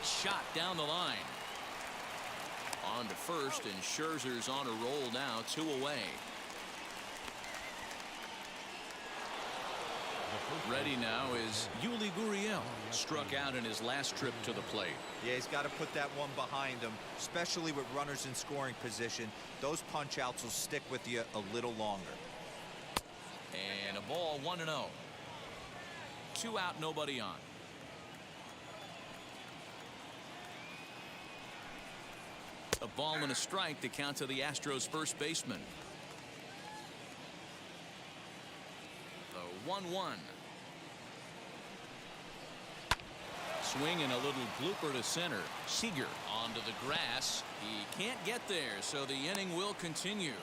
shot down the line. On to first, and Scherzer's on a roll now, 2 away. Ready now is Yuli Gurriel. Struck out in his last trip to the plate. Yeah, he's got to put that one behind him, especially with runners in scoring position. Those punch outs will stick with you a little longer. And a ball, 1-0. 2 out, nobody on. A ball and a strike to count to the Astros first baseman. The 1-1. Swing and a little blooper to center. Seager onto the grass. He can't get there, so the inning will continue.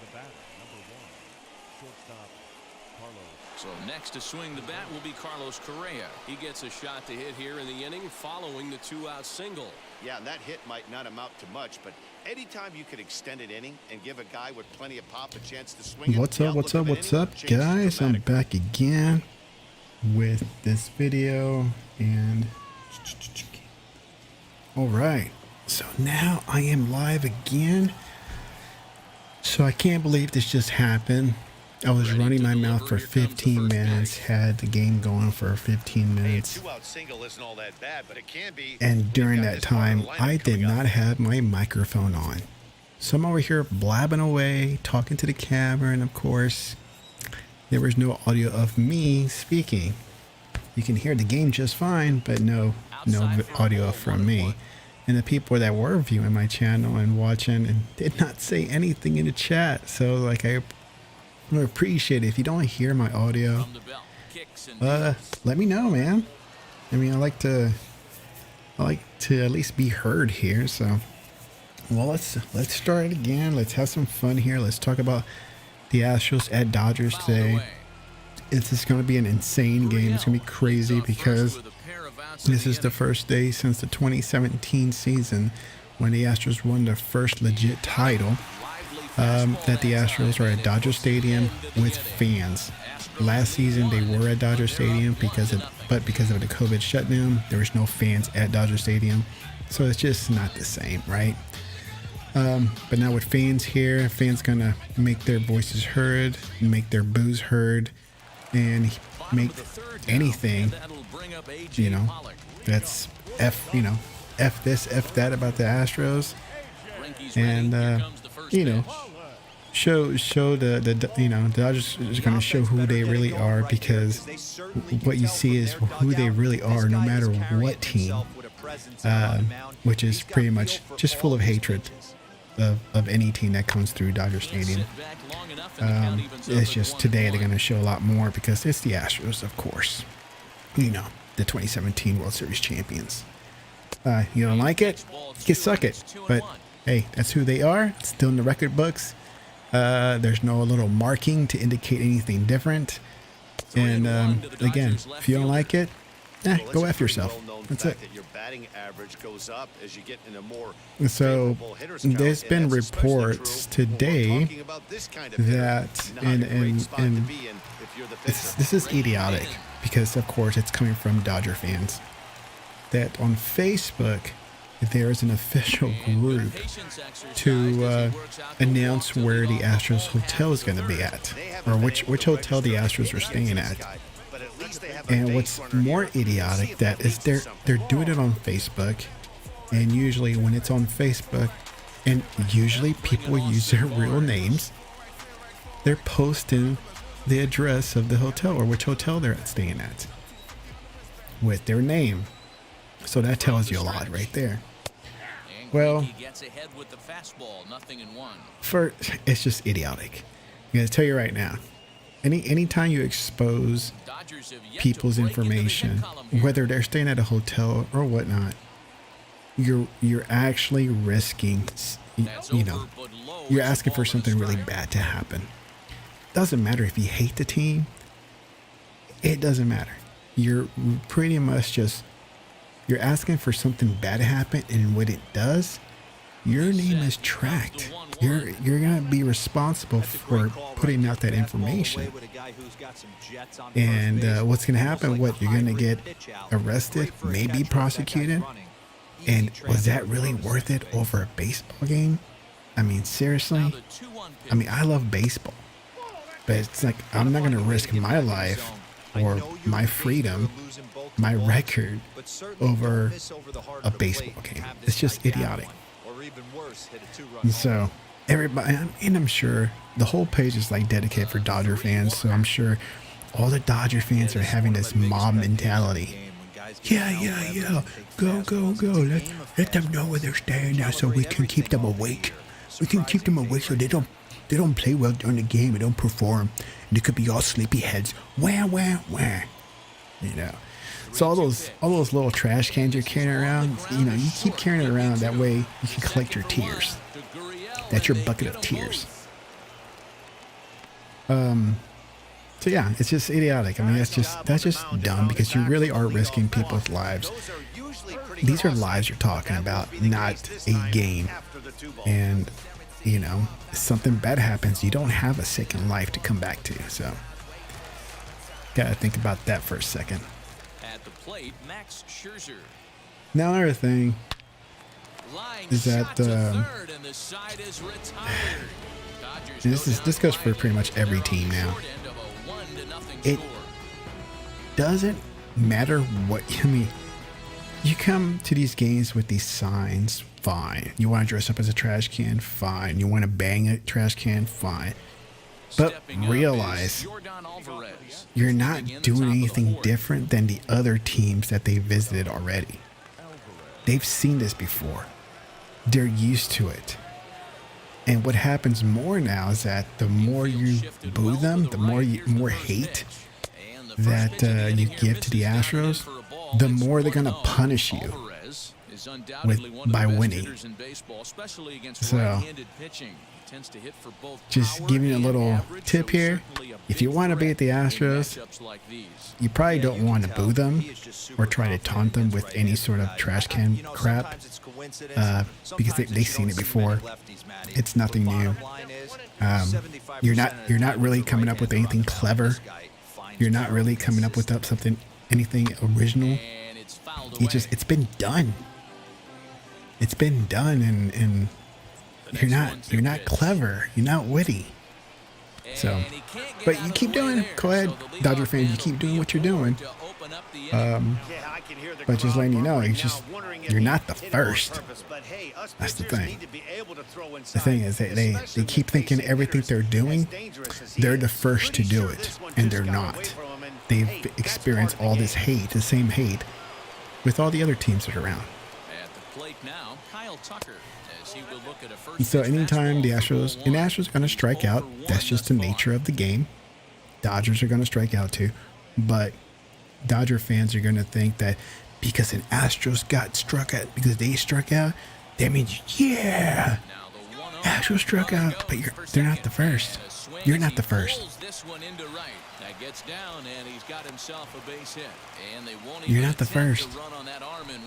The batter, number 1, shortstop, Carlos. So next to swing the bat will be Carlos Correa. He gets a shot to hit here in the inning following the 2-out single. Yeah, and that hit might not amount to much, but anytime you could extend an inning and give a guy with plenty of pop a chance to swing it. What's up, guys? I'm back again with this video, and all right, so now I am live again. So I can't believe this just happened. I was running my mouth for 15 minutes, had the game going for 15 minutes, and during that time I did not have my microphone on. So I'm over here blabbing away, talking to the camera, and of course there was no audio of me speaking. You can hear the game just fine, but no audio from me. And the people that were viewing my channel and watching and did not say anything in the chat. So like, I would appreciate it if you don't hear my audio. Let me know, man. I mean, I like to at least be heard here. So, well, let's start it again. Let's have some fun here. Let's talk about the Astros at Dodgers today. It's just going to be an insane game. It's going to be crazy because this is the first day since the 2017 season when the Astros won their first legit title. That the Astros are at Dodger Stadium with fans. Last season they were at Dodger Stadium because of the COVID shutdown. There was no fans at Dodger Stadium, so it's just not the same, right? But now with fans here, fans gonna make their voices heard, make their boos heard, and make anything, that's F this, F that about the Astros, and show the Dodgers is going to show who they really are, because what you see is who they really are, no matter what team, which is pretty much just full of hatred of any team that comes through Dodger Stadium. It's just today they're going to show a lot more because it's the Astros, of course. The 2017 World Series champions. You don't like it? You can suck it. But hey, that's who they are. It's still in the record books. There's no little marking to indicate anything different. And again, if you don't like it, go F yourself. That's it. So there's been reports today that, and this is idiotic because of course it's coming from Dodger fans, that on Facebook there is an official group to announce where the Astros hotel is going to be at, or which hotel the Astros are staying at. And what's more idiotic that is they're doing it on Facebook, and usually when it's on Facebook, and usually people use their real names, they're posting the address of the hotel or which hotel they're staying at with their name. So that tells you a lot right there. Well, it's just idiotic. I'm going to tell you right now, anytime you expose people's information, whether they're staying at a hotel or whatnot, you're actually risking, you're asking for something really bad to happen. Doesn't matter if you hate the team. It doesn't matter. You're pretty much just, you're asking for something bad to happen, and when it does, your name is tracked. You're gonna be responsible for putting out that information. And what's gonna happen? What, you're gonna get arrested, maybe prosecuted? And was that really worth it over a baseball game? I mean, seriously? I mean, I love baseball, but it's like, I'm not gonna risk my life or my freedom, my record, over a baseball game. It's just idiotic. And so everybody, and I'm sure the whole page is like dedicated for Dodger fans, so I'm sure all the Dodger fans are having this mob mentality. Yeah, go, let them know where they're staying now, so we can keep them awake. We can keep them awake so they don't play well during the game, they don't perform, and they could be all sleepy heads. Wah. You know. So all those little trash cans you're carrying around, you know, you keep carrying it around, that way you can collect your tears. That's your bucket of tears. So yeah, it's just idiotic. I mean, that's just dumb, because you really are risking people's lives. These are lives you're talking about, not a game. And, you know, if something bad happens, you don't have a second life to come back to. So, gotta think about that for a second. At the plate, Max Scherzer. Now, another thing is that this goes for pretty much every team now. It doesn't matter what, I mean, you come to these games with these signs, fine. You want to dress up as a trash can, fine. You want to bang a trash can, fine. But realize you're not doing anything different than the other teams that they visited already. They've seen this before. They're used to it. And what happens more now is that the more you boo them, the more hate that you give to the Astros, the more they're going to punish you by winning. So, just giving you a little tip here. If you want to beat the Astros, you probably don't want to boo them or try to taunt them with any sort of trash can crap, because they've seen it before. It's nothing new. You're not really coming up with anything clever. You're not really coming up with anything original. It's been done. It's been done, and you're not clever. You're not witty. So, but you keep doing it. Go ahead, Dodger fans. You keep doing what you're doing. But just letting you know, you're not the first. That's the thing. The thing is, they keep thinking everything they're doing, they're the first to do it, and they're not. They've experienced all this hate, the same hate, with all the other teams that are around. And so anytime the Astros are going to strike out, that's just the nature of the game. Dodgers are going to strike out too, but Dodger fans are going to think that because an Astros got struck out, because they struck out, that means, yeah, Astros struck out, but they're not the first. You're not the first. You're not the first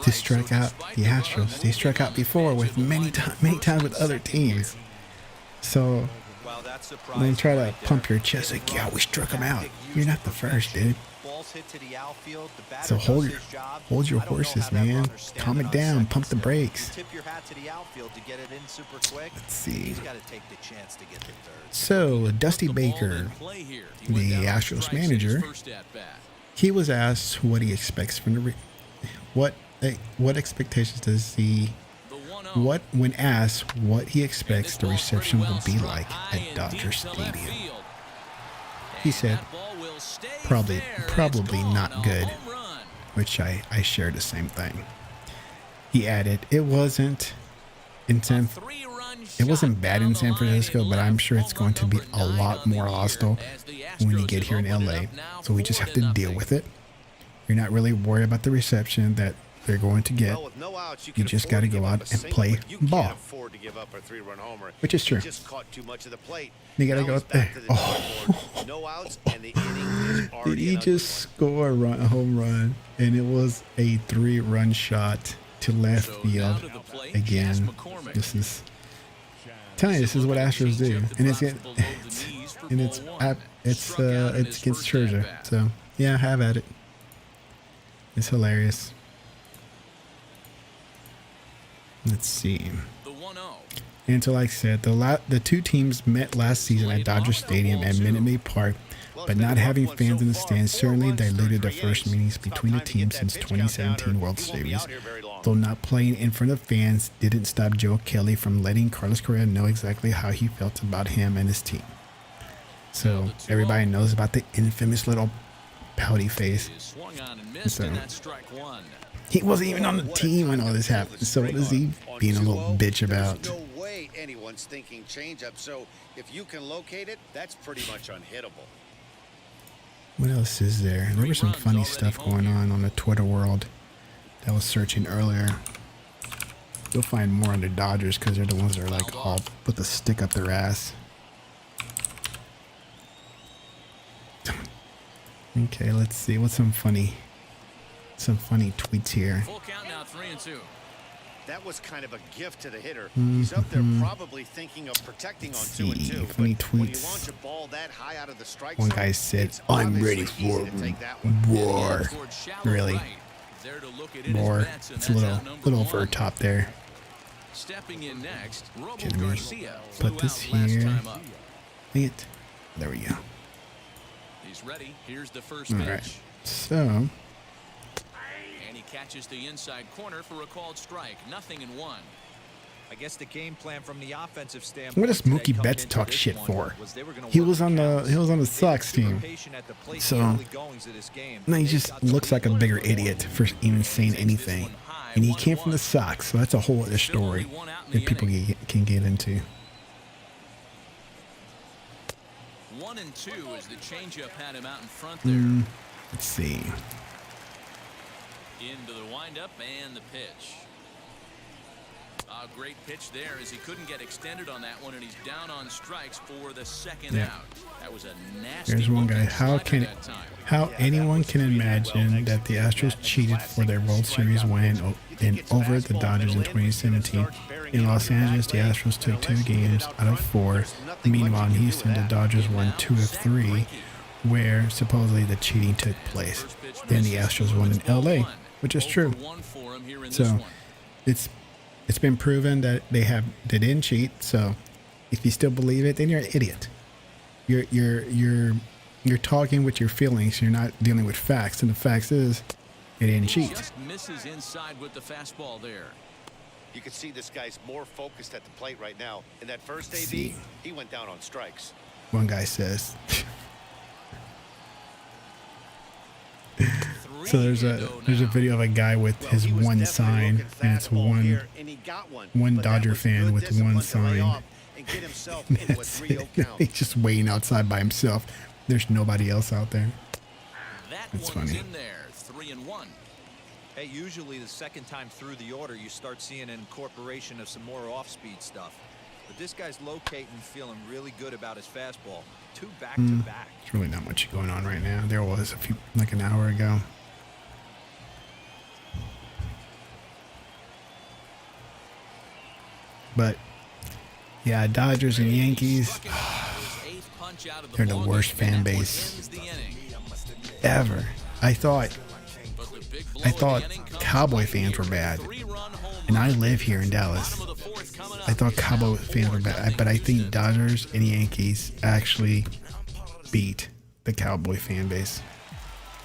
to strike out the Astros. They struck out before with many times with other teams. So when you try to pump your chest like, yeah, we struck them out. You're not the first, dude. So hold your horses, man. Calm it down. Pump the brakes. Let's see. So Dusty Baker, the Astros manager, he was asked what he expects from the what expectations does he when asked what he expects the reception will be like at Dodger Stadium. He said, probably not good, which I share the same thing. He added, it wasn't bad in San Francisco, but I'm sure it's going to be a lot more hostile when you get here in LA. So we just have to deal with it. You're not really worried about the reception that they're going to get. You just got to go out and play ball, which is true. You got to go out there. Oh. Did he just score a home run? And it was a 3-run shot. to left So field down to the plate, Chas again. McCormick. This is telling you, this is what Astros do, and it's against Scherzer. So yeah, have at it. It's hilarious. Let's see. The 1-0. And so, like I said, the two teams met last season at Dodger Stadium at Minute Maid Park, but not having fans in the stands certainly diluted the first meetings between the teams since 2017 World Series. Though not playing in front of fans didn't stop Joe Kelly from letting Carlos Correa know exactly how he felt about him and his team. So everybody knows about the infamous little pouty face. So he wasn't even on the team when all this happened. So what is he being a little bitch about? There's no way anyone's thinking changeup. So if you can locate it, that's pretty much unhittable. What else is there? There was some funny stuff going on the Twitter world that I was searching earlier. You'll find more on the Dodgers because they're the ones that are like all put the stick up their ass. Okay, let's see. What's some funny tweets here? Full count now, 3-2. That was kind of a gift to the hitter. He's up there probably thinking of protecting on 2-2. Funny But when you tweets. launch a ball that high out of the strike One zone, guy said, it's "I'm obviously ready easy for to take that one." war." Towards shallow Really? right. There to look at it is War. Betts, and It's a that's little out number over one. top there. Stepping in next, Robo Kidding me? Garcia. Put flew this out last here. time up. It. There we go. He's ready. Here's the first All pitch. right. So And he catches the inside corner for a called strike. 0-1. I guess the game plan from the offensive standpoint. what does today Mookie coming Betts into talk this shit one for? was they were gonna He work was on counts. the They Sox were super team. patient at the plate So, the early goings of this game. No, he They've just got some looks like a lead. bigger idiot for even saying anything. And he came from the Sox, so that's a whole other story that people can get into. 1-2 as the changeup had him out in front there. Let's see. Into the windup and the pitch. A great pitch there as he couldn't get extended on that one, and he's down on strikes for the second Yeah. out. That was a nasty. There's one guy. looking slider that time. Anyone can imagine that the Astros cheated for their World Series win over the Dodgers in 2017. In Los Angeles, the Astros took 2 games out of 4. Meanwhile, in Houston, the Dodgers won 2 of 3, where supposedly the cheating took place. Then the Astros won in LA, which is true. So it's been proven that they didn't cheat. So if you still believe it, then you're an idiot. You're talking with your feelings. You're not dealing with facts, and the facts is they didn't cheat. Just misses inside with the fastball there. You can see this guy's more focused at the plate right now. In that first See. AB, he went down on strikes. One guy says. So there's a video of a guy with Well, his he was one definitely sign, looking and it's fastball one here, and he got one one but that Dodger was fan good with discipline one to lay sign. off and get himself into a That's 3-0 it. count. He's just waiting outside by himself. There's nobody else out there. That That's one's funny. in there. 3-1. Hey, usually the second time through the order, you start seeing an incorporation of some more off-speed stuff. But this guy's locating, feeling really good about his fastball. 2 back-to-back. There's really not much going on right now. There was like an hour ago. But yeah, Dodgers and Yankees, they're the worst fan base ever. I thought Cowboy fans were bad, and I live here in Dallas. I thought Cowboy fans were bad, but I think Dodgers and Yankees actually beat the Cowboy fan base.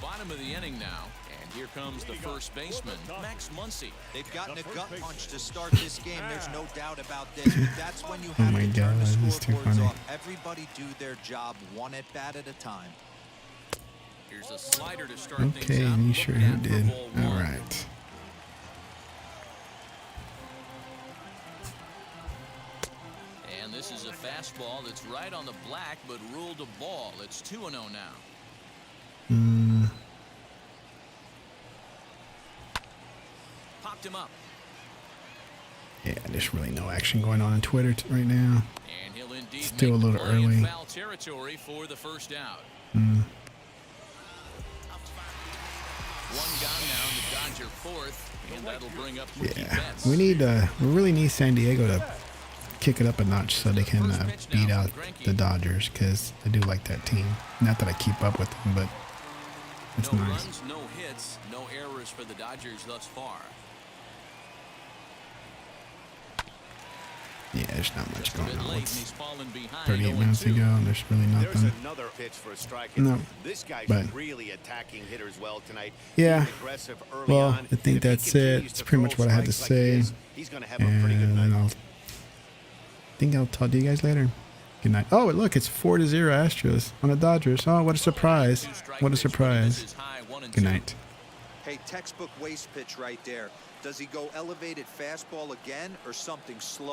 Bottom of the inning now, and here comes the first baseman, Max Muncy. They've gotten a gut punch to start this game. There's no doubt about this. But that's when you Oh have my to turn God, the this is too scoreboards funny. off. Everybody do their job one at bat at a time. Here's a slider to start Okay, things out. and you sure who Looking at did. for ball All one. right. And this is a fastball that's right on the black, but ruled a ball. It's 2-0 now. Popped him up. Yeah, there's really no action going on Twitter right now. And he'll indeed Still a make little the play in early. foul territory for the first out. One gone now, and the Dodger fourth, and that'll bring up Mookie Yeah, Betts. we really need San Diego to kick it up a notch so they can beat out the Dodgers, because I do like that team. Not that I keep up with them, but it's No nice. runs, no hits, no errors for the Dodgers thus far. Yeah, there's not much Just a going bit on. late, and It's he's fallen behind 38 0-2. minutes ago, and there's really There's nothing. another pitch for a strike. No, This guy's but- really attacking hitters well tonight. Yeah. Being aggressive early Well, on. I And think if he that's it. continues It's to pretty much throw what I had to strikes like say. this, he's going to have a pretty good And night. I'll talk to you guys later. Good night. Oh, look, it's 4-0 Astros on the Dodgers. Oh, what a surprise. What a surprise. Good night. Hey, textbook waste pitch right there. Does he go elevated fastball again or something slow?